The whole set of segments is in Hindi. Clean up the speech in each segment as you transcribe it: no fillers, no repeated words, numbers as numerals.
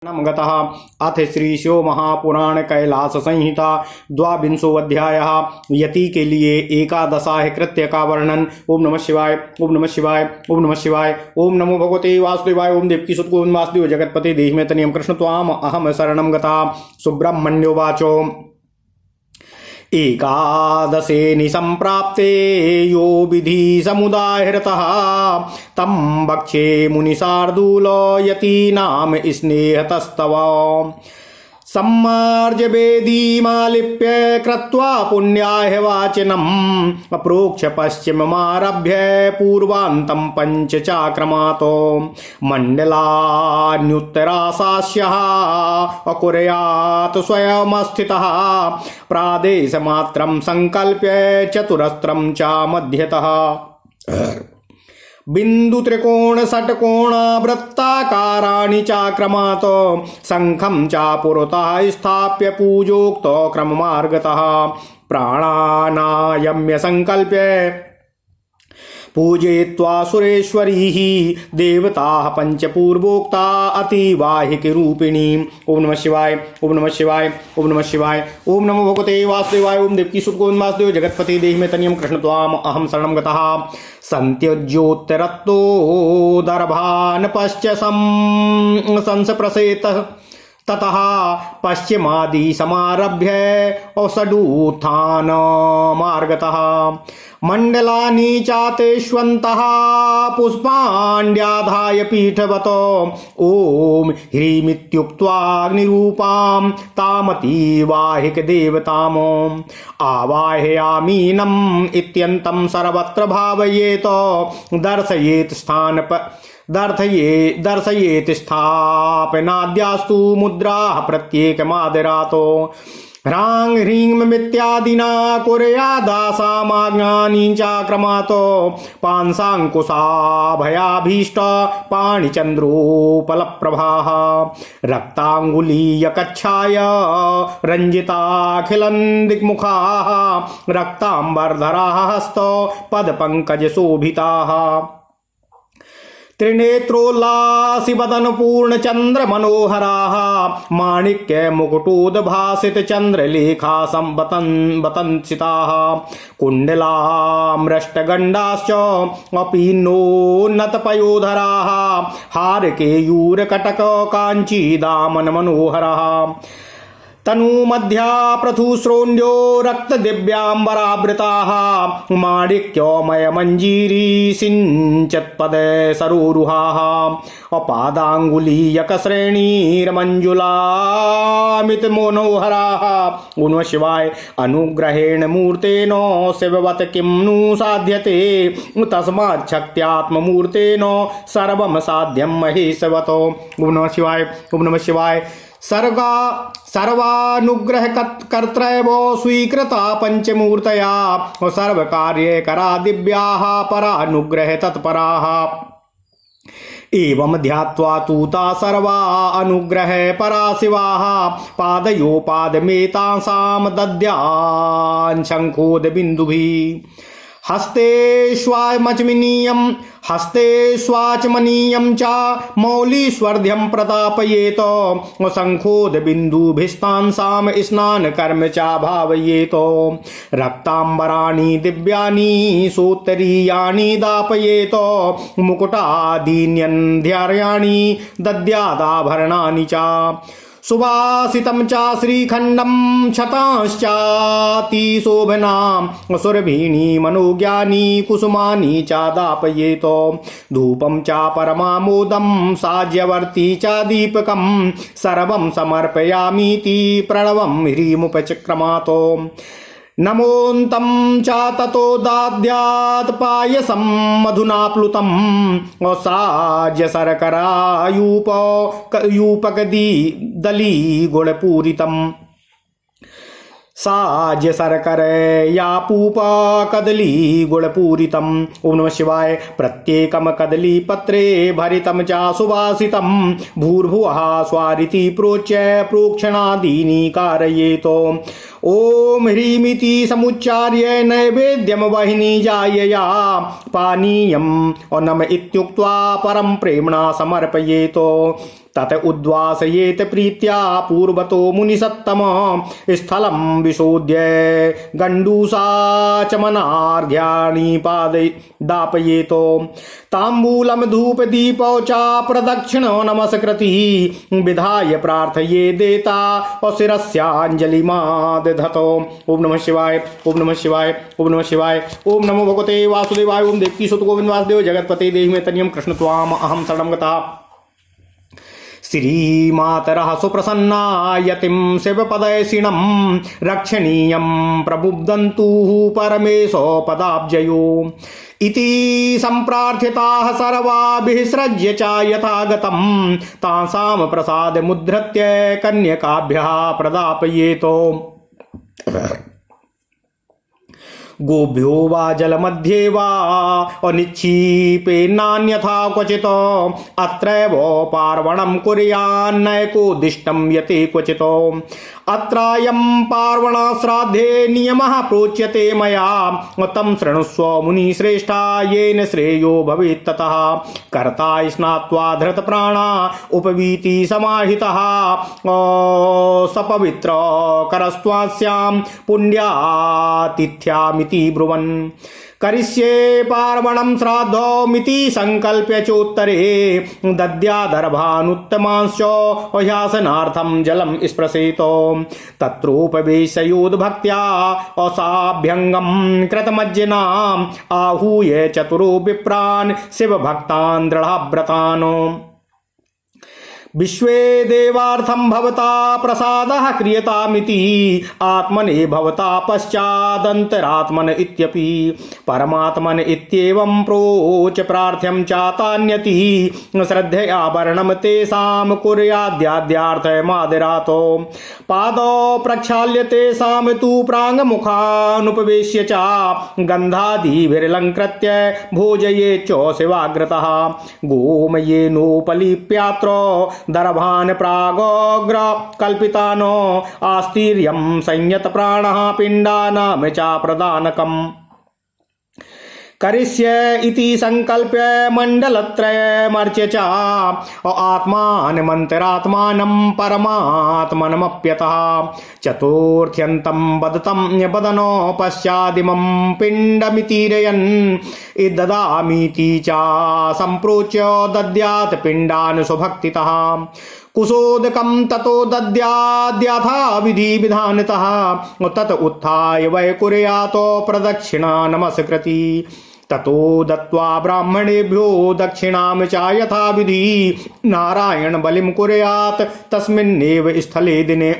गतः। अथ श्रीशो महापुराण कैलास संहिता द्वाविंशोऽध्यायः। यति के लिए एकादशाह कृत्य का वर्णन। ओम नमः शिवाय, ओम नमः शिवाय, ओम नमः शिवाय। ओम नमो भगवते वासुदेवाय। ओम देवकी सुत गोविंद वासुदेव जगतपते देहि मे तनियं कृष्ण त्वाम अहम शरणं गतः। सुब्रह्मण्योवाचो एकादशे निसंप्राप्ते यो विधि समुदाहृतः तं वक्षे मुनिशार्दूल यतीनाम स्नेहतस्तव सम्मार्ज्य वेदीमालिप्य कृत्वा पुण्याय वाचनम् अप्रोक्ष पश्चिममारभ्य पूर्वान्तं पञ्चचाक्रमातो मण्डलान्युत्तराशास्यः अकुर्यात् स्वयमस्थितः प्रादेशमात्रं संकल्प्य चतुरस्रं च मध्यतः बिंदु त्रिकोण षट्कोण वृत्ताकाराणि चाक्रमात् शंखं च पुरतः स्थाप्य पूजोक्त क्रममार्गतः प्राणानायम्य संकल्प्य पूजयित्वा सुरेश्वरीः देवताः पंचपूर्वोक्ता अतिवाहिकी रूपिणी। ओम नमः शिवाय, ओम नमः शिवाय, ओम नमः शिवाय। ओम नमो भगवते वासुदेवाय। ओम देवकी सुत गोविंद वासुदेव जगतपते देहि मे तनियं कृष्ण त्वाम अहम शरणं गतः। सन्त्यज्योतिरत्तो दर्भान् पश्च संसप्रसेत ततः पश्चिमादि समारभ्य औषधूत्थान मार्गतः मंडलानि चातेष्वन्तः पुष्पाण्ड्याधाय पीठवतो ओम ह्रीमित्युक्त्वाग्निरूपां तामतीवाहिक देवताम् आवाहयामीनम् इत्यन्तं सर्वत्र भावयेत दर्शयेत स्थापनाद्यास्तु मुद्राः प्रत्येकमादरातो ह्रांग ह्रीं मित्यादिना कुर्यादासामाज्ञानि चाक्रमातो पांसाङ्कुशाभयाभीष्ट पाणिचन्द्रोपलप्रभाः रक्ताङ्गुलीयकच्छाय रञ्जिताखिलं दिक्मुखाः रक्ताम्बरधराः हस्तो पदपङ्कजशोभिताः त्रिनेत्रोल्लासी वदन पूर्ण चंद्र मनोहराः माणिक्य मुकुटोद्भासित चंद्रलेखा संवतंसिताः कुंडलामृष्टगंडाश्च अपीन्नोन्नत पयोधराः हारकेयूरकटक कांची दामन मनोहरः तनुमध्या पृथुश्रोण्यो रक्तदिव्याम्बरावृताः माणिक्योमय मञ्जीरी सिञ्चत्पद सरोरुहाः अपादाङ्गुलीयकश्रेणीर्मञ्जुलामित मनोहराः। नमः शिवाय। अनुग्रहेण मूर्तेन शिववत किं नु साध्यते तस्माच्छक्त्यात्ममूर्तेन सर्वं साध्यं महेशवतो। नमः शिवाय, ओम नमः शिवाय। सर्वानुग्रह कर्त्रैव स्वीकृता पंचमूर्तया सर्वकार्यकरा दिव्याः परानुग्रह तत्पराः एवं ध्यात्वा तूता सर्वा अनुग्रह परा शिवाः पादयो पादमेतासां दद्यान् शङ्खोद बिन्दुभिः हस्ते स्वाचमनीयं च मौलीस्वर्ध्यं प्रतापयेत शङ्खोद बिन्दुभिस्तांसां स्नानकर्म च भावयेत रक्ताम्बराणि दिव्यानि सोत्तरीयाणि दापयेत मुकुटादीन्यन्ध्यार्याणि दद्यादाभरणानि च सुवासितं च श्रीखण्डं शतांश्चातिशोभनां सुरभीणि मनोज्ञानि कुसुमानि च दापयेत धूपं च परमामोदं साज्यवर्ती च दीपकं सर्वं समर्पयामीति प्रणवं ह्रीमुपचक्रमातो नमोऽन्तं च ततो दाद्यात् पायसं मधुनाप्लुतं साज्य शर्करायूपकदी दली गुणपूरितम् साज्य शर्करया पूप कदली गुणपूरितम्। ओम नमः शिवाय। प्रत्येकम कदली पत्रे भरितं च सुवासितं भूर्भुवः स्वारिति प्रोच्य प्रोक्षणादीनि कारयेत ओम ह्रीमिति समुच्चार्य नैवेद्यम वहिनी जायया पानीयम और नम इत्युक्त्वा परम प्रेम्णा समर्पयेतो तत उद्वासयेत प्रीत्या पूर्वतो मुनिसत्तम स्थलं विशोध्य गण्डूसाचमनार्घ्याणि पादे दापयेतो ताम्बूलं धूपदीपौ च प्रदक्षिणो नमस्कृति विधाय प्रार्थये देता और शिरस्याञ्जलिमादधतो। ओम नमः शिवाय, ओम नमः शिवाय, ओम नमः शिवाय। ओम नमो भगवते वासुदेवाय। ओम देवकी सुत गोविंद वासुदेव जगतपते देहि मे तनियम कृष्ण त्वाम अहम शरणं गतः। श्रीमातरः सुप्रसन्ना यतिं शिवपदयसिणं रक्षणीयं प्रबुद्धन्तु परमेशो पदाब्जयो इति सम्प्रार्थ्यताः सर्वाभिः सृज्य च यथागतं तासां प्रसादमुद्धृत्य कन्यकाभ्यः प्रदापयेतो। गोभ्यो वा जलमध्ये वा अनिक्षिपेन्नान्यथा क्वचित् अत्रैव पार्वणं कुर्यान्नैकोदिष्टं यते क्वचित्। अत्रायं पार्वणश्राद्धे नियमः प्रोच्यते मया तं शृणुष्व मुनिश्रेष्ठा येन श्रेयो भवेत् ततः। कर्ता स्नात्वा धृतप्राणा उपवीति समाहितः सपवित्र करस्त्वास्यां पुण्यातिथ्यामिति ब्रुवन्। करिष्ये पार्वणं श्राद्धोमिति संकल्प्य चोत्तरे दद्यादर्भानुत्तमांश्च ह्यासनार्थं जलं स्पृशेतो। तत्रोपवेशयोद्भक्त्या असाभ्यङ्गं कृतमज्जनाम् आहूय चतुरो विप्रान् शिवभक्तान् दृढव्रतान्। विश्वे देवार्थं भवता प्रसादः क्रियतामिति आत्मने भवता पश्चादन्तरात्मन इत्यपि परमात्मन इत्येवं प्रोच प्रार्थ्यं चातान्यति श्रद्धया वर्णं तेषां कुर्याद्याद्यार्थमादरातो। पादौ प्रक्षाल्य तेषां तु प्राङ्मुखानुपवेश्य च गन्धादिभिर्लङ्कृत्य भोजयेच्च शिवाग्रतः। गोमयेनोपलिप्यात्र दर्भान् प्रागोग्र कल्पितानो आस्तीर्यं संयत प्राणः पिण्डानां च प्रदानकम्। करिष्ये इति संकल्प्य मण्डलत्रयमर्च्य च आत्मानमन्तरात्मानं परमात्मनमप्यतः। चतुर्थ्यन्तं बदनो पश्चादिमं पिण्डमितीरयन् ददामीति च सम्प्रोच्य दद्यात् पिण्डान् स्वभक्तितः। कुशोदकं ततो दद्याद्यथा विधि विधानतः तत उत्थाय वै कुर्यातो प्रदक्षिणा नमस्कृति। ततो दत्त्वा ब्राह्मणेभ्यो दक्षिणां च यथा विधि नारायण बलिं कुर्यात् तस्मिन्नेव स्थले दिने।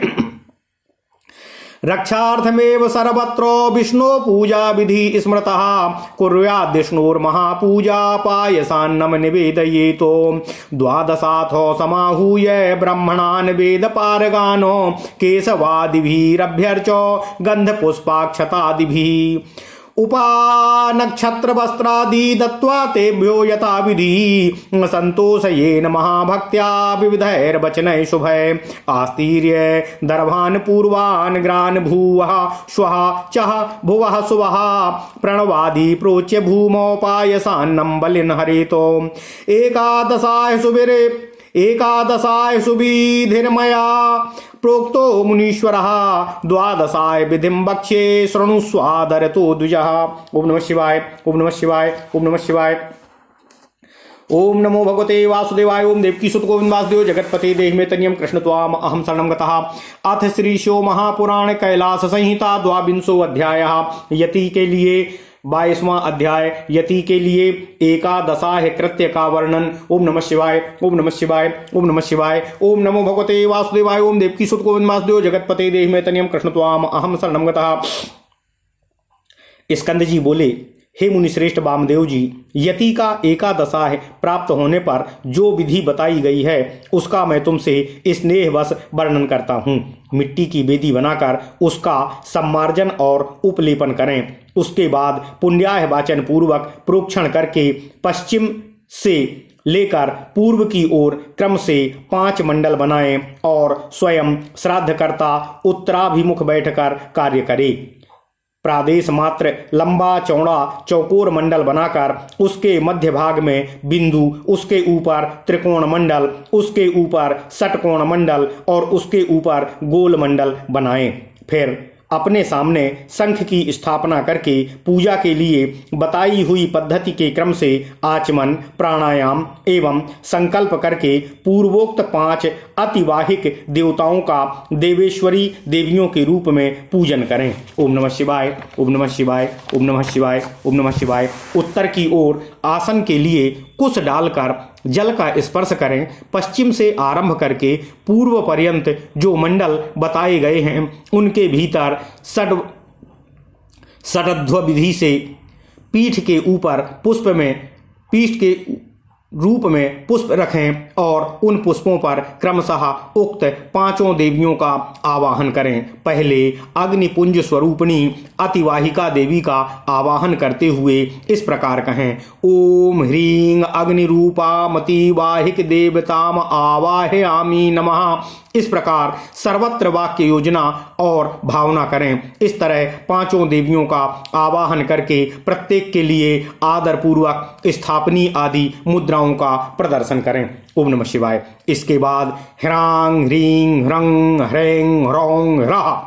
रक्षार्थमेव सर्वत्र विष्णु पूजा विधि स्मृतः कुर्याद् विष्णोर्महापूजा पायसान्नं निवेदयेतो। द्वादशाथो समाहूय ब्रह्मणान् वेदपारगान् केशवादिभिरभ्यर्च गन्धपुष्पाक्षतादिभिः। उपानक्षत्रवस्त्रादि दत्त्वा तेभ्यो यथा विधि सन्तोषयेन महाभक्त्या विविधैर्वचनैः शुभैः आस्तीर्य दर्भान् पूर्वान् ग्रान् भूवः श्वः चः भुवः सुवः प्रणवादि प्रोच्य भूमौ पायसान्नं बलिन् हरेतो। एकादशाय सुविधिर्मया प्रोक्तो मुनीश्वरः द्वादशाय विधिं वक्ष्ये शृणुष्वादरतो द्विजः। ओम नमः शिवाय, ओम नमः शिवाय, ओम नमः शिवाय। ओम नमो भगवते वासुदेवाय। ओम देवकी सुत गोविंद वासुदेव जगतपते देहि मे तनियम कृष्ण त्वाम अहम शरणं गतः। अथ श्री शिव महापुराण कैलास संहिता 22वां अध्यायः। यति के लिए 22वां अध्याय यति के लिए एकादशाह कृत्य का वर्णन। ओम नमः शिवाय, ओम नमः शिवाय, ओम नमः शिवाय। ओम नमो भगवते वासुदेवाय। ओम देवकी सुत गोविंद वासुदेव जगतपते देहि मे तनियम कृष्ण त्वाम अहम शरणं गतः। स्कंद जी बोले, हे मुनिश्रेष्ठ वामदेव जी, यति का एकादशाह प्राप्त होने पर जो विधि बताई गई है उसका मैं तुमसे स्नेहवश वर्णन करता हूँ। मिट्टी की वेदी बनाकर उसका सम्मार्जन और उपलेपन करें। उसके बाद पुण्याह वाचन पूर्वक प्रोक्षण करके पश्चिम से लेकर पूर्व की ओर क्रम से 5 मंडल बनाएं और स्वयं श्राद्धकर्ता उत्तराभिमुख बैठकर कार्य करे। प्रादेश मात्र लंबा चौड़ा चौकोर मंडल बनाकर उसके मध्य भाग में बिंदु, उसके ऊपर त्रिकोण मंडल, उसके ऊपर षटकोण मंडल और उसके ऊपर गोल मंडल बनाएं। फिर अपने सामने शंख की स्थापना करके पूजा के लिए बताई हुई पद्धति के क्रम से आचमन, प्राणायाम एवं संकल्प करके पूर्वोक्त 5 अतिवाहिक देवताओं का देवेश्वरी देवियों के रूप में पूजन करें। ओम नमः शिवाय, ओम नमः शिवाय, ओम नमः शिवाय, ओम नमः शिवाय। उत्तर की ओर आसन के लिए कुश डालकर जल का स्पर्श करें। पश्चिम से आरंभ करके पूर्व पर्यंत जो मंडल बताए गए हैं उनके भीतर षड्ध्व विधि से पीठ के ऊपर पीठ के रूप में पुष्प रखें और उन पुष्पों पर क्रमशः उक्त 5 देवियों का आवाहन करें। पहले अग्निपुंज स्वरूपिणी अतिवाहिका देवी का आवाहन करते हुए इस प्रकार कहें। ओम ह्रीं अग्निरूपामतिवाहिक देवताम आवाहयामि नमः। इस प्रकार सर्वत्र वाक्य योजना और भावना करें। इस तरह 5 देवियों का आवाहन करके प्रत्येक के लिए आदर पूर्वक स्थापनी आदि मुद्राओं का प्रदर्शन करें। ओम नमः शिवाय। इसके बाद ह्रांग ह्रीं ह्रंग ह्रैंग ह्रौंग ह्रः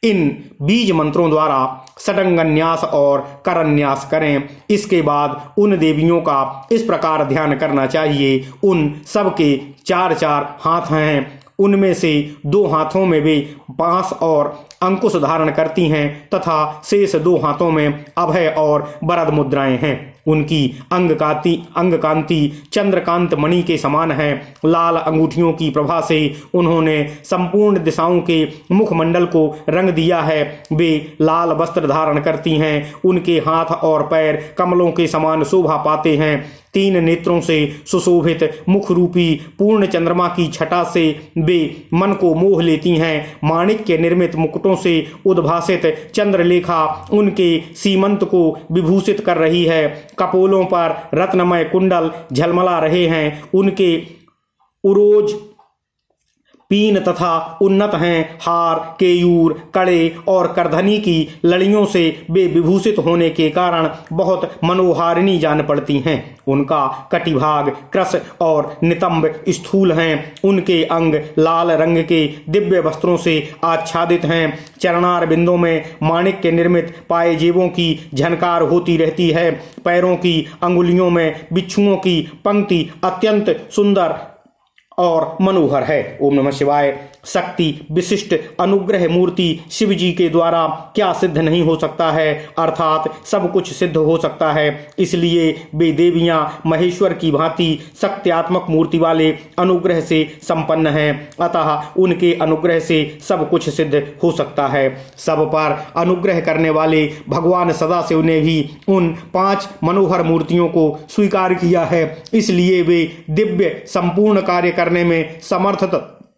इन बीज मंत्रों द्वारा षडंगन्यास और करन्यास करें। इसके बाद उन देवियों का इस प्रकार ध्यान करना चाहिए। उन सब के 4 हाथ हैं। उनमें से 2 हाथों में वे बांस और अंकुश धारण करती हैं तथा शेष 2 हाथों में अभय और वरद मुद्राएं हैं। उनकी अंगकांति चंद्रकांत मणि के समान है। लाल अंगूठियों की प्रभा से उन्होंने संपूर्ण दिशाओं के मुखमंडल को रंग दिया है। वे लाल वस्त्र धारण करती हैं। उनके हाथ और पैर कमलों के समान शोभा पाते हैं। 3 नेत्रों से सुशोभित मुख रूपी पूर्ण चंद्रमा की छटा से वे मन को मोह लेती हैं। माणिक्य निर्मित मुकुटों से उद्भासित चंद्रलेखा उनके सीमंत को विभूषित कर रही है। कपोलों पर रत्नमय कुंडल झलमला रहे हैं। उनके उरोज पीन तथा उन्नत हैं। हार, केयूर, कड़े और करधनी की लड़ियों से वे विभूषित होने के कारण बहुत मनोहारिणी जान पड़ती हैं। उनका कटिभाग कृश और नितंब स्थूल हैं। उनके अंग लाल रंग के दिव्य वस्त्रों से आच्छादित हैं। चरणार बिंदों में माणिक्य निर्मित पायजेबों की झनकार होती रहती है। पैरों की अंगुलियों में बिच्छुओं की पंक्ति अत्यंत सुंदर और मनोहर है। ओम नमः शिवाय। शक्ति विशिष्ट अनुग्रह मूर्ति शिव जी के द्वारा क्या सिद्ध नहीं हो सकता है, अर्थात सब कुछ सिद्ध हो सकता है। इसलिए वे देवियां महेश्वर की भांति शक्त्यात्मक मूर्ति वाले अनुग्रह से संपन्न हैं। अतः उनके अनुग्रह से सब कुछ सिद्ध हो सकता है। सब पर अनुग्रह करने वाले भगवान सदाशिव ने भी उन 5 मनोहर मूर्तियों को स्वीकार किया है। इसलिए वे दिव्य संपूर्ण कार्य करने में समर्थ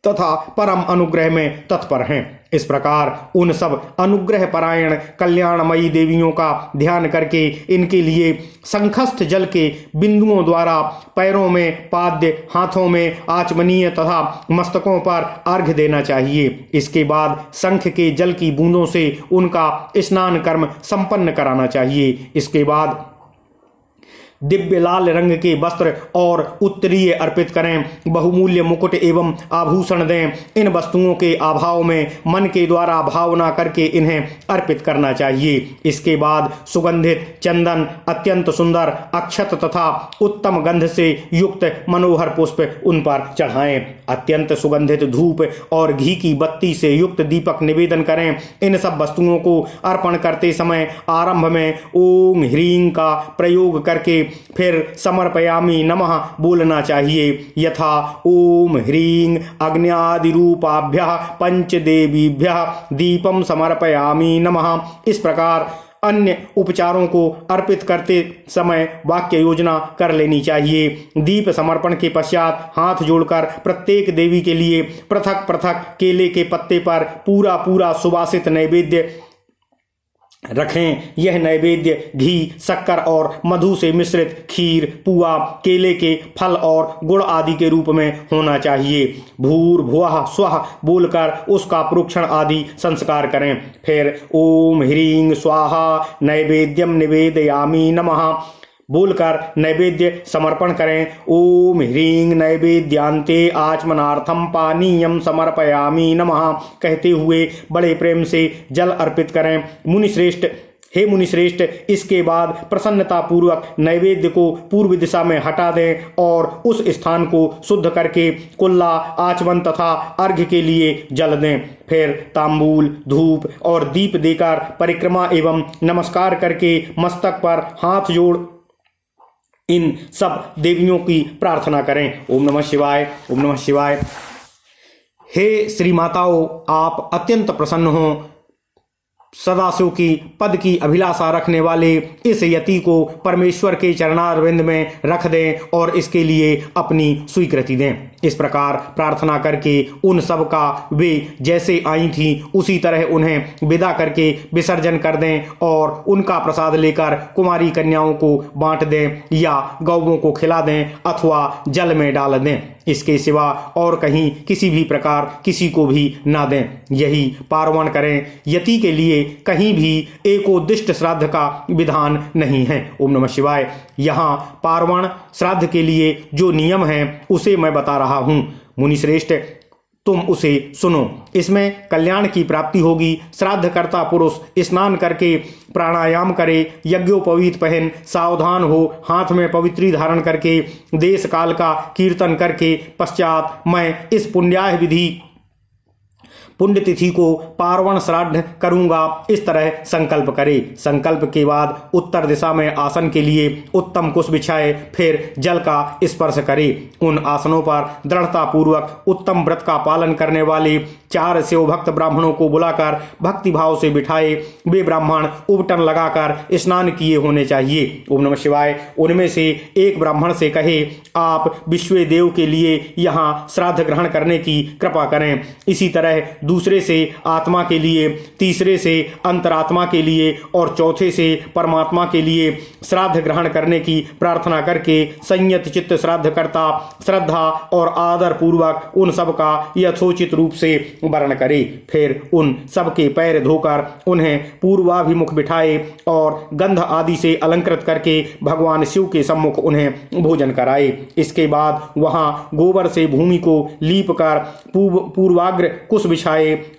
तथा परम अनुग्रह में तत्पर हैं। इस प्रकार उन सब अनुग्रह परायण कल्याणमयी देवियों का ध्यान करके इनके लिए शंखस्थ जल के बिंदुओं द्वारा पैरों में पाद्य, हाथों में आचमनीय तथा मस्तकों पर अर्घ्य देना चाहिए। इसके बाद शंख के जल की बूंदों से उनका स्नान कर्म संपन्न कराना चाहिए। इसके बाद दिव्य लाल रंग के वस्त्र और उत्तरीय अर्पित करें। बहुमूल्य मुकुट एवं आभूषण दें। इन वस्तुओं के अभाव में मन के द्वारा भावना करके इन्हें अर्पित करना चाहिए। इसके बाद सुगंधित चंदन, अत्यंत सुंदर अक्षत तथा उत्तम गंध से युक्त मनोहर पुष्प उन पर चढ़ाएं। अत्यंत सुगंधित धूप और घी की बत्ती से युक्त दीपक निवेदन करें। इन सब वस्तुओं को अर्पण करते समय आरंभ में ओम ह्रीं का प्रयोग करके फिर समर्पयामि नमः बोलना चाहिए। यथा ओम ह्रीं अग्न्यादिरूपाभ्यः पंचदेवीभ्यः दीपम समर्पयामि नमः। इस प्रकार अन्य उपचारों को अर्पित करते समय वाक्य योजना कर लेनी चाहिए। दीप समर्पण के पश्चात हाथ जोड़कर प्रत्येक देवी के लिए पृथक पृथक केले के पत्ते पर पूरा सुवासित नैवेद्य रखें। यह नैवेद्य घी, शक्कर और मधु से मिश्रित खीर, पुआ, केले के फल और गुड़ आदि के रूप में होना चाहिए। भूर्भुवः स्वः बोलकर उसका प्रोक्षण आदि संस्कार करें। फिर ओम ह्रीं स्वाहा नैवेद्यम निवेदयामि नमः बोलकर नैवेद्य समर्पण करें। ओम ह्रीं नैवेद्यांते आचमनार्थम पानीयम समर्पयामि नमः कहते हुए बड़े प्रेम से जल अर्पित करें। मुनिश्रेष्ठ, हे मुनिश्रेष्ठ, इसके बाद प्रसन्नता पूर्वक नैवेद्य को पूर्व दिशा में हटा दें और उस स्थान को शुद्ध करके कुल्ला, आचमन तथा अर्घ्य के लिए जल दें। फिर तांबूल, धूप और दीप देकर परिक्रमा एवं नमस्कार करके मस्तक पर हाथ जोड़ इन सब देवियों की प्रार्थना करें। ओम नमः शिवाय, ओम नमः शिवाय। हे श्री माताओं, आप अत्यंत प्रसन्न हो। सदाशिव की पद की अभिलाषा रखने वाले इस यति को परमेश्वर के चरणारविंद में रख दें और इसके लिए अपनी स्वीकृति दें। इस प्रकार प्रार्थना करके उन सब का वे जैसे आई थी उसी तरह उन्हें विदा करके विसर्जन कर दें और उनका प्रसाद लेकर कुमारी कन्याओं को बांट दें या गौवों को खिला दें अथवा जल में डाल दें। इसके सिवा और कहीं किसी भी प्रकार किसी को भी ना दें। यही पार्वण करें। यति के लिए कहीं भी एकोद्दिष्ट श्राद्ध का विधान नहीं है। ओम नमः शिवाय। यहाँ पार्वण श्राद्ध के लिए जो नियम है उसे मैं बता रहा हूँ। मुनिश्रेष्ठ, तुम उसे सुनो। इसमें कल्याण की प्राप्ति होगी। श्राद्धकर्ता पुरुष स्नान करके प्राणायाम करे, यज्ञोपवीत पहन, सावधान हो, हाथ में पवित्री धारण करके, देश काल का कीर्तन करके पश्चात मैं इस पुण्याह विधि पुण्यतिथि को पार्वण श्राद्ध करूंगा, इस तरह संकल्प करे। संकल्प के बाद उत्तर दिशा में आसन के लिए उत्तम कुश बिछाए, फिर जल का स्पर्श करे। उन आसनों पर दृढ़ता पूर्वक उत्तम व्रत का पालन करने वाले 4 शिवभक्त ब्राह्मणों को बुलाकर भक्ति भाव से बिठाए। वे ब्राह्मण उबटन लगाकर स्नान किए होने चाहिए। ओम नमः शिवाय। उनमें से एक ब्राह्मण से कहे, आप विश्व देव के लिए यहाँ श्राद्ध ग्रहण करने की कृपा करें। इसी तरह दूसरे से आत्मा के लिए, तीसरे से अंतरात्मा के लिए और चौथे से परमात्मा के लिए श्राद्ध ग्रहण करने की प्रार्थना करके संयत चित्त श्राद्धकर्ता श्रद्धा और आदर पूर्वक उन सब का यथोचित रूप से वर्ण करे। फिर उन सब के पैर धोकर उन्हें पूर्वाभिमुख बिठाए और गंध आदि से अलंकृत करके भगवान शिव के सम्मुख उन्हें भोजन कराए। इसके बाद वहां गोबर से भूमि को लीप कर पूर्वाग्र कुश बिछाए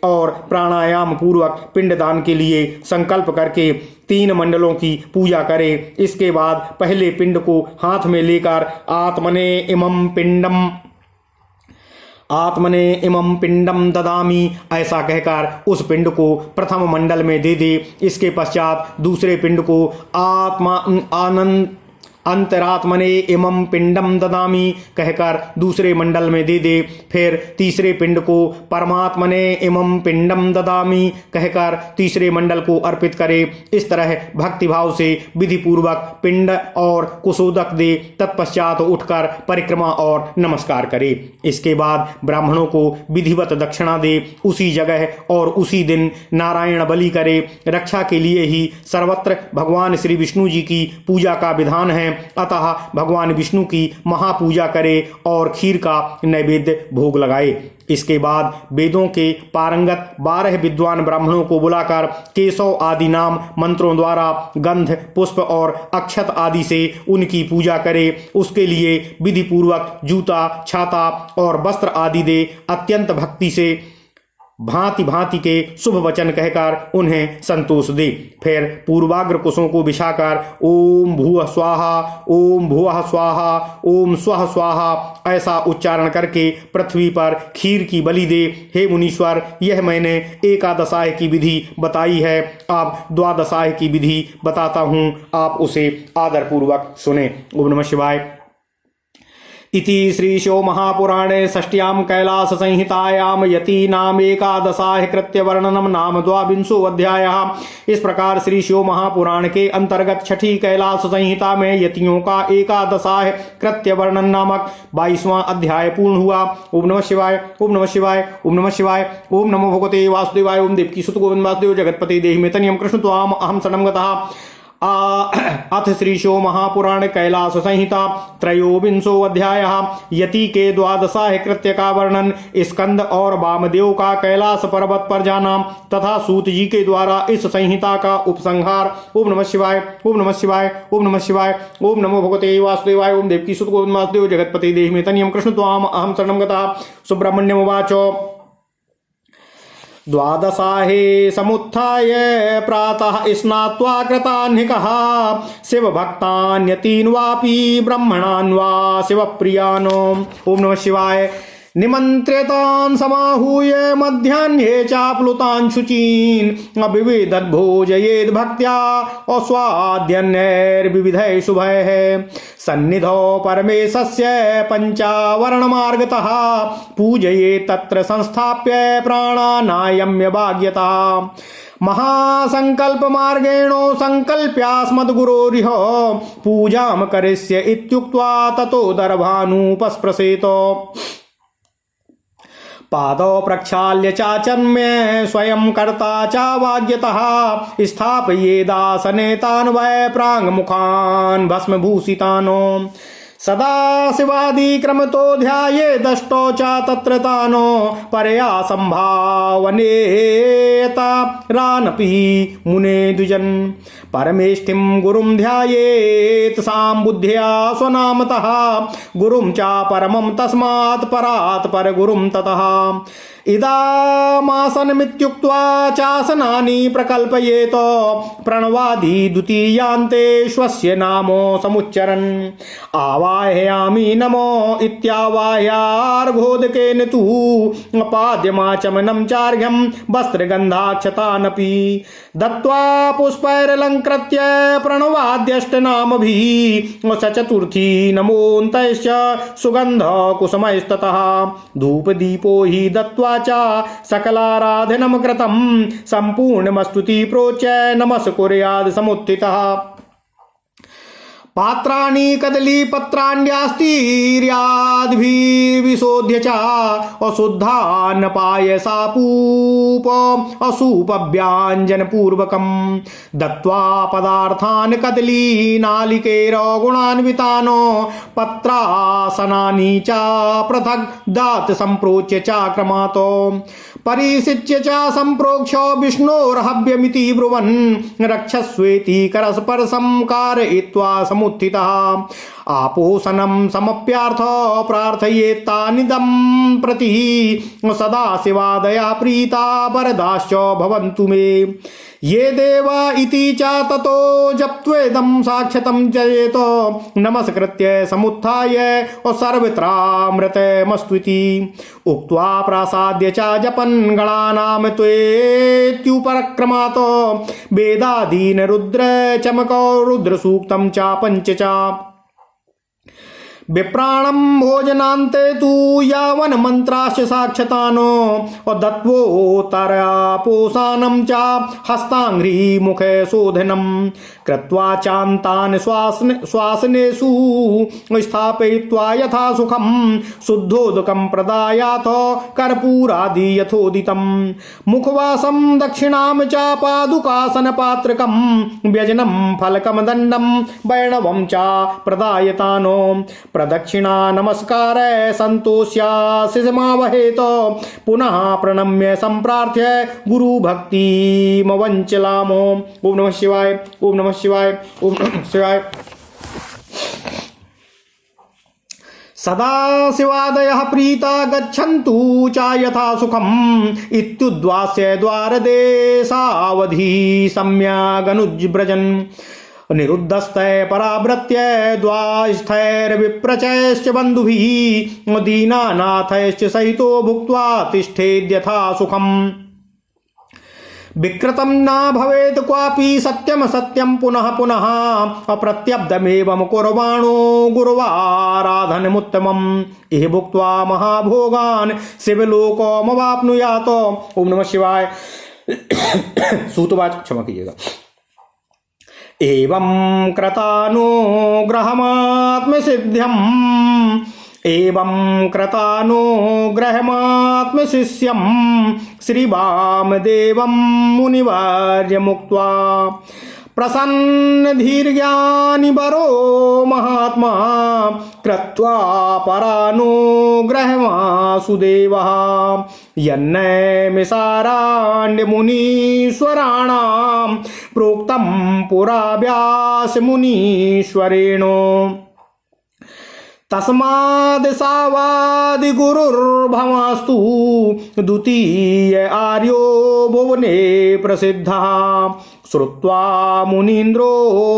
और प्राणायाम पूर्वक पिंडदान के लिए संकल्प करके 3 मंडलों की पूजा करें। इसके बाद पहले पिंड को हाथ में लेकर आत्मने इमं पिंडम ददामी ऐसा कहकर उस पिंड को प्रथम मंडल में दे दे। इसके पश्चात दूसरे पिंड को अंतरात्मने इमं पिंडम ददामी कहकर दूसरे मंडल में दे दे। फिर तीसरे पिंड को परमात्मने इमं पिंडम ददामी कहकर तीसरे मंडल को अर्पित करे। इस तरह भक्तिभाव से विधि पूर्वक पिंड और कुशोदक दे। तत्पश्चात उठकर परिक्रमा और नमस्कार करे। इसके बाद ब्राह्मणों को विधिवत दक्षिणा दे। उसी जगह और उसी दिन नारायण बलि करे। रक्षा के लिए ही सर्वत्र भगवान श्री विष्णु जी की पूजा का विधान है। अतः भगवान विष्णु की महापूजा करे और खीर का नैवेद्य भोग लगाए। इसके बाद वेदों के पारंगत 12 विद्वान ब्राह्मणों को बुलाकर केशव आदि नाम मंत्रों द्वारा गंध, पुष्प और अक्षत आदि से उनकी पूजा करे। उसके लिए विधि पूर्वक जूता, छाता और वस्त्र आदि दे। अत्यंत भक्ति से भांति भांति के शुभ वचन कहकर उन्हें संतोष दे। फिर पूर्वाग्र कुशों को बिछाकर ओम भूः स्वाहा, ओम भुवः स्वाहा, ओम स्वः स्वाहा ऐसा उच्चारण करके पृथ्वी पर खीर की बलि दे। हे मुनीश्वर, यह मैंने एकादशाय की विधि बताई है। अब द्वादशाय की विधि बताता हूँ, आप उसे आदरपूर्वक सुने। ओम नमः शिवाय। इति श्रीशो महापुराणे षष्ट्यां कैलास संहितायां यतीनाम एकादशाह कृत्य वर्णनम नाम 22वां अध्याय। इस प्रकार श्रीशो महापुराण के अंतर्गत छठी कैलास संहिता में यतियों का एकादशाह कृत्य वर्णन नामक 22वां अध्याय पूर्ण हुआ। ओम नमः शिवाय, ओम नमः शिवाय, ओम नमः शिवाय, ओम नमो भगवते वासुदेवाय, ओम देवकी सुत गोविंद वासुदेव जगतपति देहि में तनियम कृष्ण त्वाम अहम शरणं गतः। अथ श्रीशो महापुराण कैलास संहिता त्रयोविंशो अध्याय। यति के द्वादशाह कृत्य का वर्णन, स्कंद और वामदेव का कैलास पर्वत पर जाना तथा सूत जी के द्वारा इस संहिता का उपसंहार। ओम नमः शिवाय, ओम नमः शिवाय, ओम नमः शिवाय, ओम नमो भगवते वासुदेवाय, ओम देवकी सुत गोविंद वासुदेव जगतपति देहि में तनियम कृष्ण त्वाम अहम शरणं गतः। सुब्रह्मण्यम उवाच द्वादशाहे समुत्थाय प्रातः स्नात्वा कृतान्हिकः शिवभक्तान्यतीन् वापि ब्रह्मणान् वा शिवप्रियान्। ओम नमः शिवाय। निमन्त्रितान् समाहूय मध्याह्ने चाप्लुतान् शुचीन् अविविदत् भोजयेद् भक्त्या अस्वाद्यन्नैर्विविधैः शुभैः सन्निधौ परमेशस्य पञ्चावरणमार्गतः पूजयेत् तत्र संस्थाप्य प्राणानायम्य भाग्यतः महासंकल्प मार्गेणो संकल्प्यास्मद्गुरोरिह पूजां करिष्य इत्युक्त्वा ततो दर्भानुपस्पृशेत पादौ प्रक्षाल्य चाचम्य स्वयं कर्ता चावाग्यतः स्थापयेदासने तान् वै प्राङ्मुखान् भस्मभूषितान् सदा शिवादि क्रमतो ध्याये दष्टो च तत्र तानो परया संभावनेता रानपि मुने द्विजन् परमेष्ठिं गुरुं ध्यायेत् सां बुद्ध्या स्वनामतः गुरुं च परमं तस्मात् परात् परगुरुं ततः इदामासनमित्युक्त्वा चासनानि प्रकल्पयेत प्रणवादि द्वितीयान्ते स्वस्य नामो समुच्चरन् आवाहयामि नमो इत्यावाह्यार्घोदकेन तु पाद्यमाचमनं चार्घ्यं वस्त्रगन्धाक्षतानपि दत्त्वा पुष्पैरलङ्कृत्य प्रणवाद्यष्टनामभिः स चतुर्थी नमोऽन्तश्च सुगन्धकुसुमैस्ततः धूपदीपो हि दत्त्वा च सकलाराधनं कृतं सम्पूर्णमस्तुति प्रोच्य नमस्कुर्याद् समुत्थितः पात्राणि कदलीपत्राण्यस्तीर्याद्भिर्विशोध्य च अशुद्धान्नपायसापूप असूपव्याञ्जनपूर्वकं दत्त्वा पदार्थान् कदलीनालिकेरगुणान्वितान् पत्रासनानि च पृथक् दात् सम्प्रोच्य चाक्रमात् परिसिच्य च सम्प्रोक्ष्य विष्णोर्हव्यमिति ब्रुवन् रक्षस्वेति करस्पर्शं कारयित्वा समुत्थितः आपोषणं समप्यार्थ प्रार्थयेत्तानिदं प्रति सदा शिवादया प्रीता वरदाश्च भवन्तु मे ये देवा इति च ततो जप्त्वेदं साक्षतं जयेत नमस्कृत्य समुत्थाय सर्वत्रामृतमस्त्विति उक्त्वा प्रासाद्य च जपन् गणानां त्वेत्युपक्रमात् वेदादीन् रुद्र चमको रुद्रसूक्तं च पञ्च च विप्राणं भोजनान्ते तु यावन् मन्त्राश्च साक्षतानो दत्वोत्तरापोषाणं च हस्ताङ्घ्रिमुखे शोधनं कृत्वा चान्तान् श्वासनेषु स्थापयित्वा यथा सुखं शुद्धोदकं प्रदायाथ कर्पूरादि यथोदितं मुखवासं दक्षिणां च पादुकासनपात्रकं व्यजनं फलकं दण्डं वैणवं च प्रदायतानो प्रदक्षिणा नमस्कार संतोष्याशिषमावहेत पुनः प्रणम्य संप्रार्थ्य गुरु भक्तिमवंचलामो। ओम नमः शिवाय, ओम नमः शिवाय, ओम नमः शिवाय। सदा शिवादयः प्रीता गच्छन्तु च यथा सुखम् इत्युद्वास्य द्वारदेशावधि सम्यगनुज्व्रजन् निरुद्धस्तै परावृत्य द्वास्थैर्विप्रचैश्च बन्धुभिः दीनानाथैश्च सहितो भुक्त्वा तिष्ठेद्यथा सुखम् विकृतं न भवेत् क्वापि सत्यम सत्यम पुनः पुनः अप्रत्यब्धमेवं कुर्वाणो गुरुवाराधनमुत्तमम् इह भुक्त्वा महाभोगान् शिवलोकमवाप्नुयात्। ओम नमः शिवाय। सूतवाच, क्षमा कीजिएगा। एवं कृतानुग्रहमात्मसिद्ध्यम् एवं कृतानुग्रहमात्मशिष्यम् श्रीवामदेवं मुनिवर्यमुक्त्वा प्रसन्नधीर्ज्ञानिवरो महात्मा कृत्वा परानुग्रहमासुदेवः यन्नैमिषारण्यमुनीश्वराणां प्रोक्तं पुरा व्यासमुनीश्वरेण। तस्मादसावादिगुरुर्भवास्तु द्वितीय आर्यो भुवने प्रसिद्धः। श्रुत्वा मुनीन्द्रो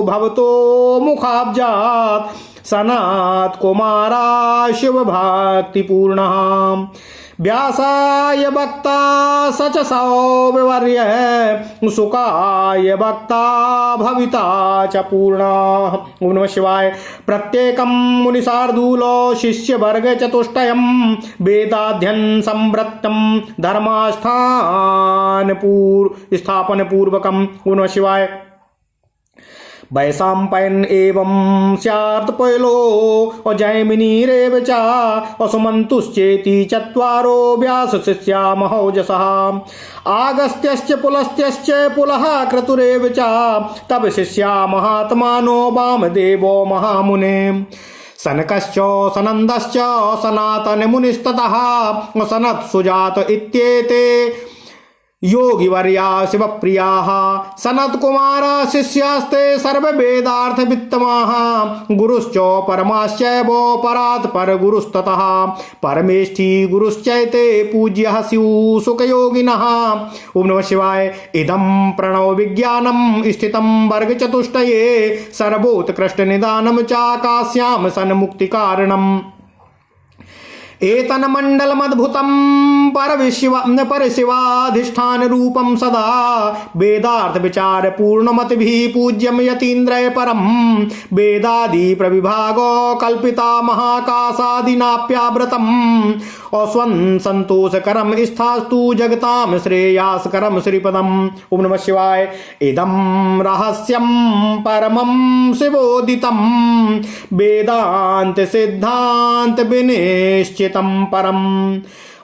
भवतो मुखाब्जात् सनत्कुमारा शिवभक्तिपूर्णः। व्यासाय वक्ता स च सौवर्य सुकाय वक्ता भविता च पूर्णः। ओम नमः शिवाय। प्रत्येकं मुनिशार्दूलो शिष्यवर्ग चतुष्टयं वेदाध्ययन संवृत्तं धर्मास्थान पूर्वकम्। ओम नमः शिवाय। वैशंपायन एवं स्यार्तपयलो जैमिनीरेव च असुमन्तुश्चेति चत्वारो व्यासशिष्या महौजसः। आगस्त्यश्च पुलस्त्यश्च पुलः क्रतुरेव च तब शिष्या महात्मानो वामदेवो महामुने। सनकश्च सनन्दश्च सनातनमुनिस्ततः सनत्सुजात इत्येते योगिवर्या शिवप्रियाः। सनत्कुमारा शिष्यास्ते सर्ववेदार्थवित्तमाः। गुरुश्च परमाश्चैव परात् परगुरुस्ततः परमेष्ठी गुरुश्चैते पूज्यः स्युः सुखयोगिनः। ओम नमः शिवाय। इदं प्रणव विज्ञानं स्थितं वर्गचतुष्टये सर्वोत्कृष्टनिदानं चाकाश्यां सन्मुक्तिकारणम्। एतन्मण्डलमद्भुतं परशिवाधिष्ठान रूपं सदा वेदार्थ विचार पूर्णमतिभिः पूज्यं यतीन्द्रय परं। वेदादि प्रविभागो कल्पिता महाकाशादिनाप्यावृतम् अस्वन् संतोषकरं स्थास्तु जगतां श्रेयास्करं श्रीपदम्। ओम नमः शिवाय। इदं रहस्यं परमं शिवोदितं वेदांत सिद्धांत विनिश्चितं परम्।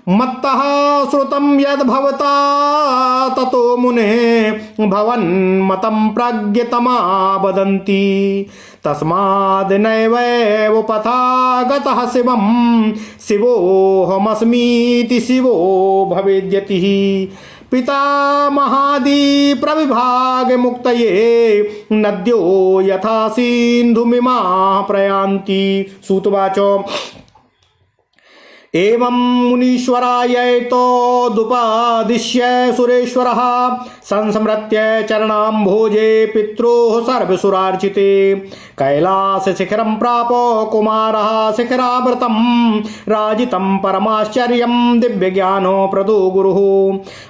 मत्तः श्रुतं यद् भवता ततो मुने भवन्मतं प्रज्ञतमा वदन्ति। तस्माद् नैवैव पथा गतः शिवं शिवोऽहमस्मीति शिवो भवेद्यतिः। पितामहादि प्रविभाग मुक्तये नद्यो यथा सिन्धुमिमाः प्रयान्ति। सूतवाचो। एवं मुनीश्वरायैतोदुपादिश्य सुरेश्वरः संस्मृत्य चरणाम्भोजे पित्रोः सर्वसुरार्चिते कैलासशिखरं प्राप कुमारः शिखरावृतं राजितं परमाश्चर्यं दिव्यज्ञानप्रदो गुरुः।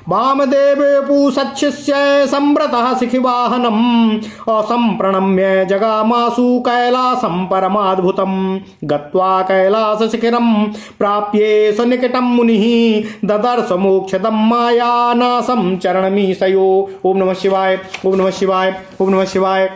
वामदेवपूसच्छिष्य संवृतः शिखिवाहनम् असम्प्रणम्य जगामासु कैलासं परमाद्भुतं। गत्वा कैलासशिखरं प्राप्य सन्निकटं मुनिः ददर्श मोक्षदं मायानासं चरणमीशयो। ओम नमः शिवाय। ओम नमः शिवाय। ओम नमः शिवाय।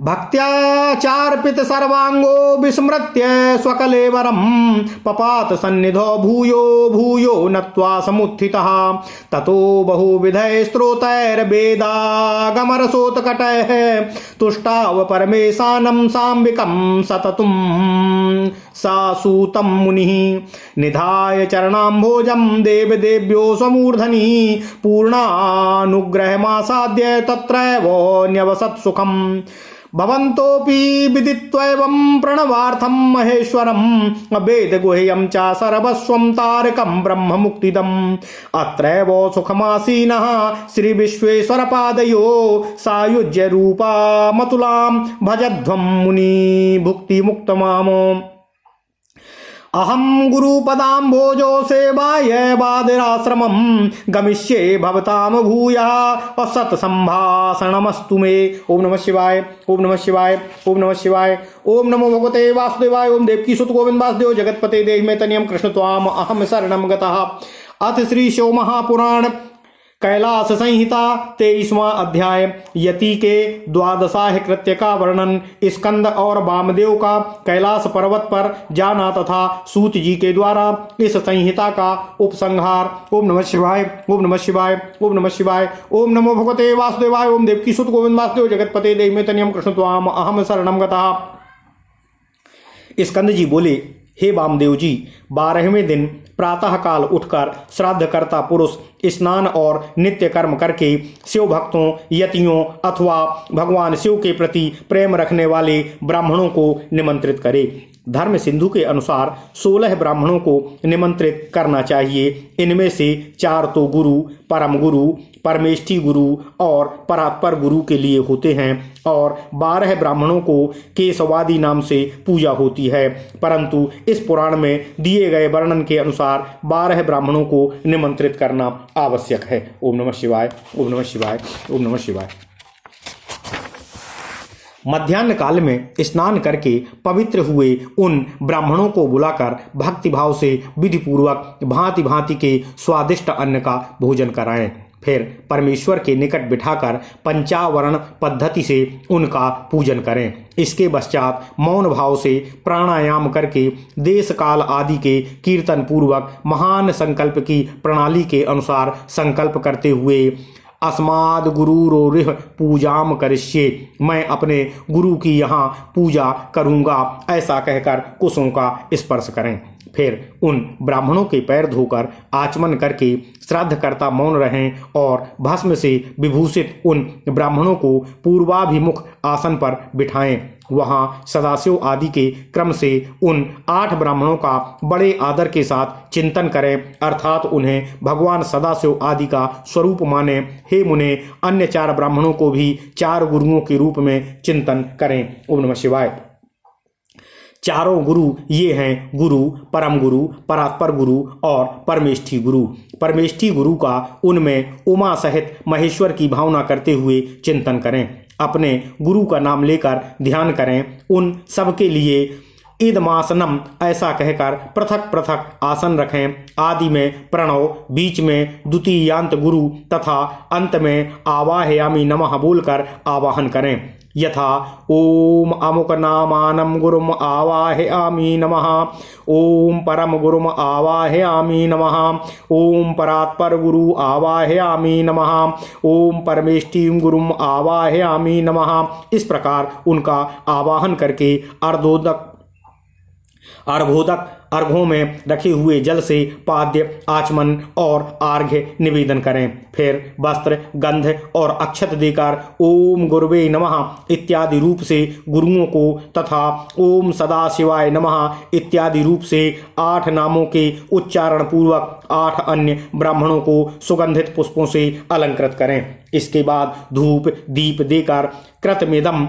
भक्त्याचार्पित सर्वांगो विस्मृत्य स्वकलेवरं पपात सन्निधो भूयो भूयो नत्वा समुत्थितः। ततो बहुविधैः स्रोतैर्वेदागमरसोत्कटैः तुष्टाव परमेशानं साम्बिकं सततं सासूतं मुनिः। निधाय चरणाम्भोजं देवदेव्यो स्वमूर्धनि पूर्णानुग्रहमासाद्य तत्रैव न्यवसत् सुखम्। भवन्तोऽपि विदित्वैवं प्रणवार्थं महेश्वरम् वेदगुह्यं च सर्वस्वं तारकं ब्रह्ममुक्तिदम्। अत्रैव सुखमासीनः श्रीविश्वेश्वरपादयो सायुज्य रूपामतुलां भजध्वं मुनि भुक्तिमुक्तमाम्। अहम गुरुपदाम्भोजो सेवाय बादिराश्रमं गमिष्ये भवताम भूयः और सत्संभाषणमस्तु मे। ओम नमः शिवाय, ओम नमः शिवाय, ओम नमः शिवाय। ओम नमो भगवते वासुदेवाय। ओम देवकी सुत गोविंद वासुदेव जगतपते देहि में तनियम कृष्ण त्वाम अहम शरणम गतः। अथ श्री शिव महापुराण कैलाश संहिता 23वां अध्याय यति के द्वादशाह कृत्य का वर्णन। स्कंद और वामदेव का कैलाश पर्वत पर जाना तथा सूत जी के द्वारा इस संहिता का उपसंहार। ओम नमः शिवाय, ओम नमः शिवाय, ओम नमः शिवाय। ओम नमो भगवते वासुदेवाय। ओम देवकी सुत गोविंद वासुदेव जगतपते देहि में तनियम कृष्ण त्वाम अहम शरणम गतः। स्कंद जी बोले, हे वामदेव जी, 12वें दिन प्रातः काल उठकर श्राद्ध करता पुरुष स्नान और नित्य कर्म करके शिव भक्तों, यतियों अथवा भगवान शिव के प्रति प्रेम रखने वाले ब्राह्मणों को निमंत्रित करे। धर्म सिंधु के अनुसार 16 ब्राह्मणों को निमंत्रित करना चाहिए। इनमें से 4 तो गुरु, परम गुरु, परमेष्ठी गुरु और परात्पर गुरु के लिए होते हैं और 12 ब्राह्मणों को केशवादी नाम से पूजा होती है। परंतु इस पुराण में दिए गए वर्णन के अनुसार 12 ब्राह्मणों को निमंत्रित करना आवश्यक है। ओम नमः शिवाय, ओम नमः शिवाय, ओम नमः शिवाय। मध्याह्न काल में स्नान करके पवित्र हुए उन ब्राह्मणों को बुलाकर भक्तिभाव से विधिपूर्वक भांति भांति के स्वादिष्ट अन्न का भोजन कराएं। फिर परमेश्वर के निकट बिठाकर पंचावरण पद्धति से उनका पूजन करें। इसके पश्चात मौन भाव से प्राणायाम करके देश काल आदि के कीर्तन पूर्वक महान संकल्प की प्रणाली के अनुसार संकल्प करते हुए अस्माद गुरुरोरिह पूजाम करिष्ये, मैं अपने गुरु की यहाँ पूजा करूँगा, ऐसा कहकर कुशों का स्पर्श करें। फिर उन ब्राह्मणों के पैर धोकर आचमन करके श्राद्धकर्ता मौन रहें और भस्म से विभूषित उन ब्राह्मणों को पूर्वाभिमुख आसन पर बिठाएं। वहां सदाशिव आदि के क्रम से उन 8 ब्राह्मणों का बड़े आदर के साथ चिंतन करें, अर्थात उन्हें भगवान सदाशिव आदि का स्वरूप माने। हे मुने, अन्य 4 ब्राह्मणों को भी 4 गुरुओं के रूप में चिंतन करें। ओम नमः शिवाय। चारों गुरु ये हैं गुरु, परम गुरु, परात्पर गुरु और परमेष्ठी गुरु। परमेष्ठी गुरु का उनमें उमा सहित महेश्वर की भावना करते हुए चिंतन करें। अपने गुरु का नाम लेकर ध्यान करें। उन सबके लिए ईदमासनम ऐसा कहकर पृथक पृथक आसन रखें। आदि में प्रणव, बीच में द्वितीयांत गुरु तथा अंत में आवाहयामि नमः बोलकर आवाहन करें। यथा ओम अमुक नामानम गुरुम आवाहयामि नमः, ओम परम गुरुम आवाहयामि नमः, ओम परात्पर गुरु आवाहयामि नमः, ओम परमेष्ठी गुरुम आवाहयामि नमः। इस प्रकार उनका आवाहन करके अर्घों में रखे हुए जल से पाद्य, आचमन और आर्घ्य निवेदन करें। फिर वस्त्र, गंध और अक्षत देकर ओम गुरुवे नमः इत्यादि रूप से गुरुओं को तथा ओम सदाशिवाय नमः इत्यादि रूप से 8 नामों के उच्चारण पूर्वक 8 अन्य ब्राह्मणों को सुगंधित पुष्पों से अलंकृत करें। इसके बाद धूप दीप देकर कृतमिदं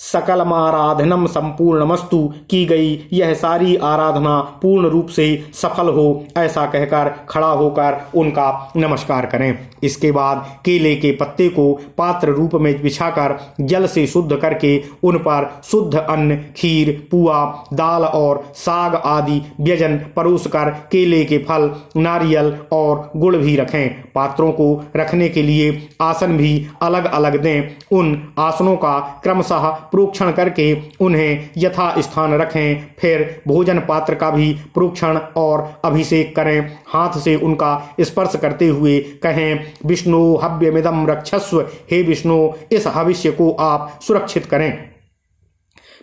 सकलमाराधनम संपूर्णमस्तु की गई यह सारी आराधना पूर्ण रूप से सफल हो, ऐसा कहकर खड़ा होकर उनका नमस्कार करें। इसके बाद केले के पत्ते को पात्र रूप में बिछाकर जल से शुद्ध करके उन पर शुद्ध अन्न, खीर, पुआ, दाल और साग आदि व्यंजन परोसकर केले के फल, नारियल और गुड़ भी रखें। पात्रों को रखने के लिए आसन भी अलग अलग दें। उन आसनों का क्रमशः प्रोक्षण करके उन्हें यथा स्थान रखें। फिर भोजन पात्र का भी प्रोक्षण और अभिषेक करें। हाथ से उनका स्पर्श करते हुए कहें, विष्णु हव्यमिदं रक्षस्व, हे विष्णु इस हविष्य को आप सुरक्षित करें।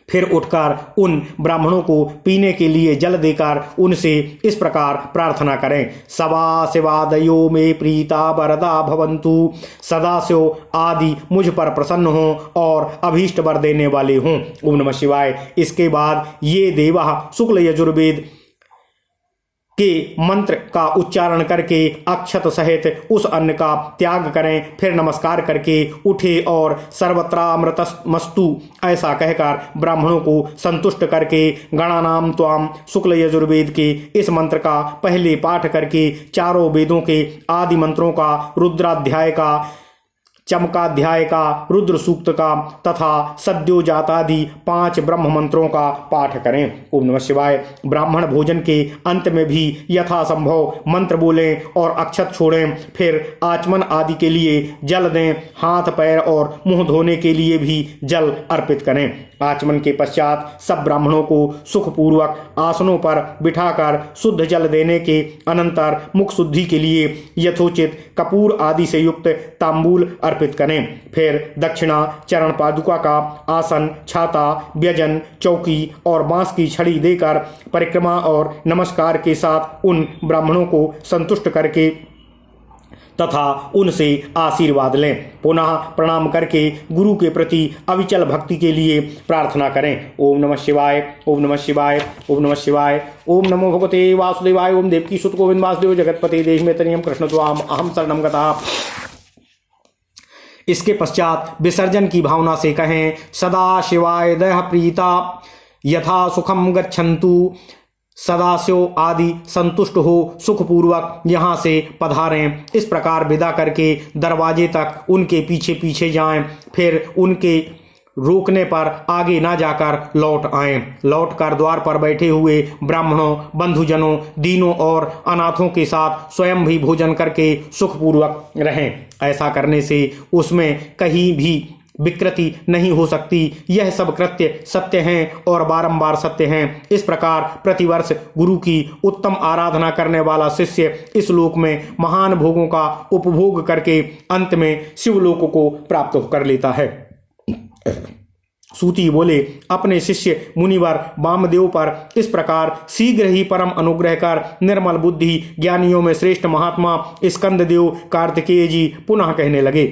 फिर उठकर उन ब्राह्मणों को पीने के लिए जल देकर उनसे इस प्रकार प्रार्थना करें, सवा शिवादयो में प्रीता वरदा भवन्तु, सदाशिव आदि मुझ पर प्रसन्न हों और अभीष्ट वर देने वाले हों। ओम नमः शिवाय। इसके बाद ये देवा शुक्ल यजुर्वेद के मंत्र का उच्चारण करके अक्षत सहित उस अन्न का त्याग करें। फिर नमस्कार करके उठे और सर्वत्रामृतमस्तु ऐसा कहकर ब्राह्मणों को संतुष्ट करके गणानाम त्वाम शुक्ल यजुर्वेद के इस मंत्र का पहले पाठ करके चारों वेदों के आदि मंत्रों का, रुद्राध्याय का, चमकाध्याय का, रुद्र सूक्त का तथा सद्योजातादि 5 ब्रह्म मंत्रों का पाठ करें। ओम नमः शिवाय। ब्राह्मण भोजन के अंत में भी यथासंभव मंत्र बोलें और अक्षत छोड़ें। फिर आचमन आदि के लिए जल दें। हाथ पैर और मुंह धोने के लिए भी जल अर्पित करें। आचमन के पश्चात सब ब्राह्मणों को सुखपूर्वक आसनों पर बिठाकर शुद्ध जल देने के अनंतर मुख शुद्धि के लिए यथोचित कपूर आदि से युक्त तांबूल अर्पित करें। फिर दक्षिणा, चरण पादुका का आसन, छाता, व्यजन, चौकी और बांस की छड़ी देकर परिक्रमा और नमस्कार के साथ उन ब्राह्मणों को संतुष्ट करके तथा उनसे आशीर्वाद लें। पुनः प्रणाम करके गुरु के प्रति अविचल भक्ति के लिए प्रार्थना करें। ओम नमः शिवाय, ओम नमः शिवाय, ओम नमः शिवाय। ओम नमो भगवते वासुदेवाय। ओम देवकी सुत गोविंद वासुदेव जगतपते देश में तनियम कृष्ण त्वाम अहम शरणम गतः। इसके पश्चात विसर्जन की भावना से कहें, सदा शिवाय दह प्रीता यथा सुखम गच्छन्तु। सदाशिव आदि संतुष्ट हो सुखपूर्वक यहाँ से पधारें। इस प्रकार विदा करके दरवाजे तक उनके पीछे पीछे जाएं। फिर उनके रोकने पर आगे ना जाकर लौट आएं। लौटकर द्वार पर बैठे हुए ब्राह्मणों, बंधुजनों, दीनों और अनाथों के साथ स्वयं भी भोजन करके सुखपूर्वक रहें। ऐसा करने से उसमें कहीं भी विकृति नहीं हो सकती। यह सब कृत्य सत्य हैं और बारंबार सत्य हैं। इस प्रकार प्रतिवर्ष गुरु की उत्तम आराधना करने वाला शिष्य इस लोक में महान भोगों का उपभोग करके अंत में शिवलोक को प्राप्त कर लेता है। सूती बोले, अपने शिष्य मुनिवर वामदेव पर इस प्रकार शीघ्र ही परम अनुग्रह कर निर्मल बुद्धि ज्ञानियों में श्रेष्ठ महात्मा स्कंददेव कार्तिकेय जी पुनः कहने लगे।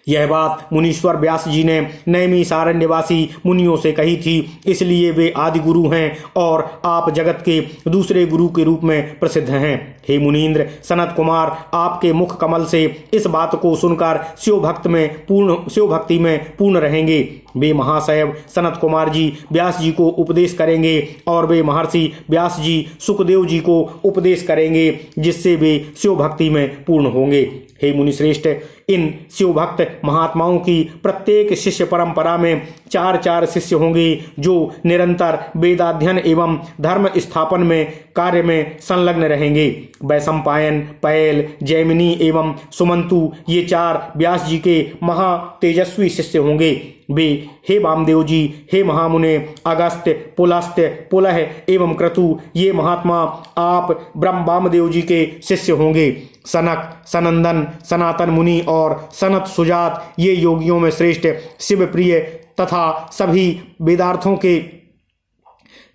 यह बात मुनीश्वर व्यास जी ने नैमिषारण्यवासी मुनियों से कही थी, इसलिए वे आदि गुरु हैं और आप जगत के दूसरे गुरु के रूप में प्रसिद्ध हैं। हे मुनीन्द्र, सनत कुमार आपके मुख कमल से इस बात को सुनकर शिव भक्ति में पूर्ण रहेंगे। वे महाशैव सनत कुमार जी व्यास जी को उपदेश करेंगे और वे महर्षि व्यास जी सुखदेव जी को उपदेश करेंगे, जिससे वे शिव भक्ति में पूर्ण होंगे। हे मुनिश्रेष्ठ, इन शिव भक्त महात्माओं की प्रत्येक शिष्य परंपरा में 4 शिष्य होंगे जो निरंतर वेदाध्ययन एवं धर्म स्थापन में कार्य में संलग्न रहेंगे। वैशंपायन, पैल, जैमिनी एवं सुमंतु ये 4 व्यास जी के महा तेजस्वी शिष्य होंगे। वे हे वामदेव जी, हे महामुने अगस्त्य, पुलस्त्य, पुलह एवं क्रतु ये महात्मा आप ब्रह्म वामदेव जी के शिष्य होंगे। सनक, सनंदन, सनातन मुनि और सनत सुजात ये योगियों में श्रेष्ठ शिव प्रिय तथा सभी वेदार्थों के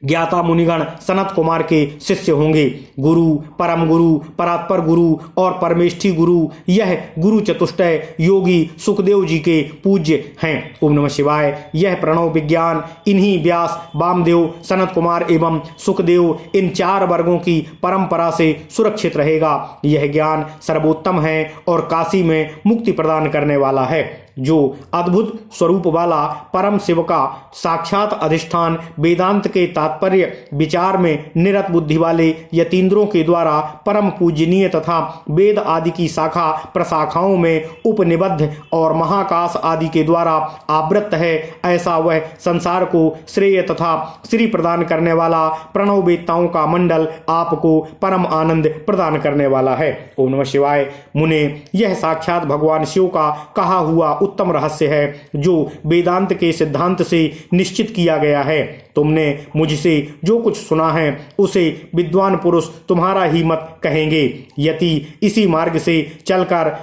ज्ञाता मुनिगण सनत कुमार के शिष्य होंगे। गुरु, परम गुरु, परात्पर गुरु और परमेष्ठी गुरु यह गुरु चतुष्टय योगी सुखदेव जी के पूज्य हैं। ओम नमः शिवाय। यह प्रणव विज्ञान इन्हीं व्यास, वामदेव, सनत कुमार एवं सुखदेव इन 4 वर्गों की परंपरा से सुरक्षित रहेगा। यह ज्ञान सर्वोत्तम है और काशी में मुक्ति प्रदान करने वाला है। जो अद्भुत स्वरूप वाला परम शिव का साक्षात अधिष्ठान वेदांत के तात्पर्य विचार में निरत बुद्धि वाले यतीन्द्रों के द्वारा परम पूजनीय तथा वेद आदि की शाखा प्रशाखाओं में उपनिबद्ध और महाकाश आदि के द्वारा आवृत है, ऐसा वह संसार को श्रेय तथा श्री प्रदान करने वाला प्रणव वेत्ताओं का मंडल आपको परम आनंद प्रदान करने वाला है। ओम नमः शिवाय। मुने, यह साक्षात भगवान शिव का कहा हुआ उत्तम रहस्य है जो वेदांत के सिद्धांत से निश्चित किया गया है। तुमने मुझसे जो कुछ सुना है उसे विद्वान पुरुष तुम्हारा ही मत कहेंगे। यति इसी मार्ग से चलकर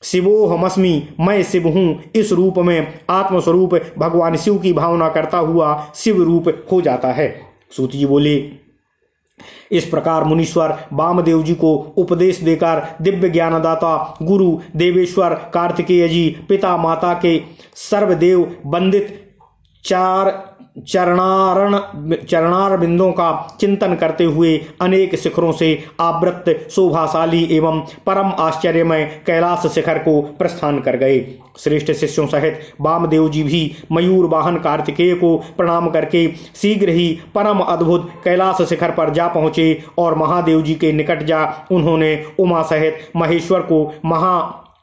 शिवोहमस्मि, मैं शिव हूँ, इस रूप में आत्मस्वरूप भगवान शिव की भावना करता हुआ शिव रूप हो जाता है। सूत जी बोले, इस प्रकार मुनीश्वर वामदेव जी को उपदेश देकर दिव्य ज्ञानदाता गुरु देवेश्वर कार्तिकेय जी पिता माता के सर्वदेव वंदित चरणार बिंदों का चिंतन करते हुए अनेक शिखरों से आवृत शोभाशाली एवं परम आश्चर्यमय कैलाश शिखर को प्रस्थान कर गए। श्रेष्ठ शिष्यों सहित वामदेव जी भी मयूर वाहन कार्तिकेय को प्रणाम करके शीघ्र ही परम अद्भुत कैलाश शिखर पर जा पहुंचे और महादेव जी के निकट जा उन्होंने उमा सहित महेश्वर को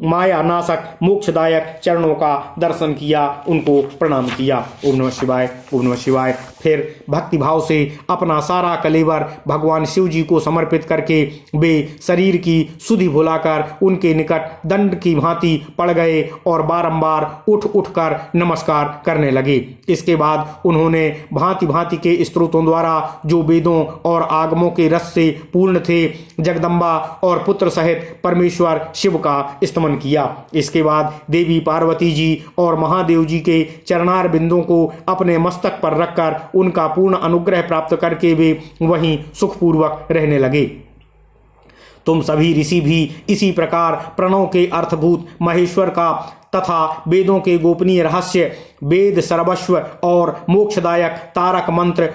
माया नाशक मोक्षदायक चरणों का दर्शन किया, उनको प्रणाम किया। ओम नमः शिवाय, ओम नमः शिवाय। फिर भक्तिभाव से अपना सारा कलेवर भगवान शिव जी को समर्पित करके वे शरीर की सुधि भुलाकर उनके निकट दंड की भांति पड़ गए और बारंबार उठ उठकर नमस्कार करने लगे। इसके बाद उन्होंने भांति भांति के स्त्रोतों द्वारा जो वेदों और आगमों के रस से पूर्ण थे जगदम्बा और पुत्र सहित परमेश्वर शिव का स्तमन किया। इसके बाद देवी पार्वती जी और महादेव जी के चरणार बिंदों को अपने मस्तक पर रखकर उनका पूर्ण अनुग्रह प्राप्त करके वे वहीं सुखपूर्वक रहने लगे। तुम सभी ऋषि भी इसी प्रकार प्रणव के अर्थभूत महेश्वर का तथा वेदों के गोपनीय रहस्य वेद सर्वस्व और मोक्षदायक तारक मंत्र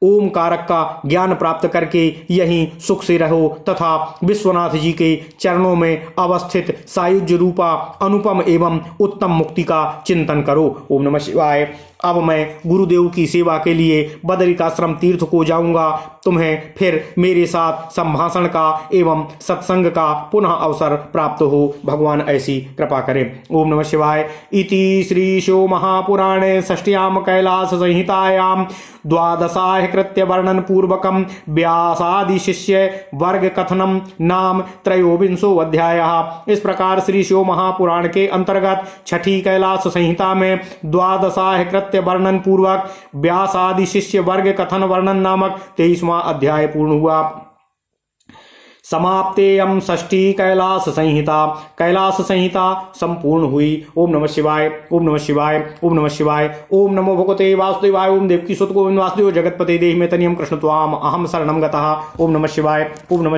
ओमकारक का ज्ञान प्राप्त करके यहीं सुख से रहो तथा विश्वनाथ जी के चरणों में अवस्थित सायुज्य रूपा अनुपम एवं उत्तम मुक्ति का चिंतन करो। ओम नमः शिवाय। अब मैं गुरुदेव की सेवा के लिए बदरिकाश्रम तीर्थ को जाऊंगा। तुम्हें फिर मेरे साथ संभाषण का एवं सत्संग का पुनः अवसर प्राप्त हो, भगवान ऐसी कृपा करें। ओम नमः शिवाय। इति श्री शिव महापुराणे षष्ठ्याम कैलास संहितायाम द्वादशाह कृत्य वर्णन पूर्वकम व्यासादि शिष्य वर्ग कथनम नाम त्रयोविंशो अध्यायः। इस प्रकार श्री शिव महापुराण के अंतर्गत छठी कैलाश संहिता में द्वादशाह कृत्य वर्णन पूर्वक व्यासादि शिष्य वर्ग कथन वर्णन नामक 23वां अध्याय पूर्ण हुआ। समाप्तेयम षष्ठी कैलाश संहिता संपूर्ण हुई। ओम नमः शिवाय, ओम नमः शिवाय, ओम नमः शिवाय। ओम नमो भगवते वासुदेवाय। ओम देवकी सुत गोविंद वासुदेव जगतपते देहि में तनियम कृष्ण त्वाम अहम शरणम गतः। ओम नमः शिवाय, ओम नमः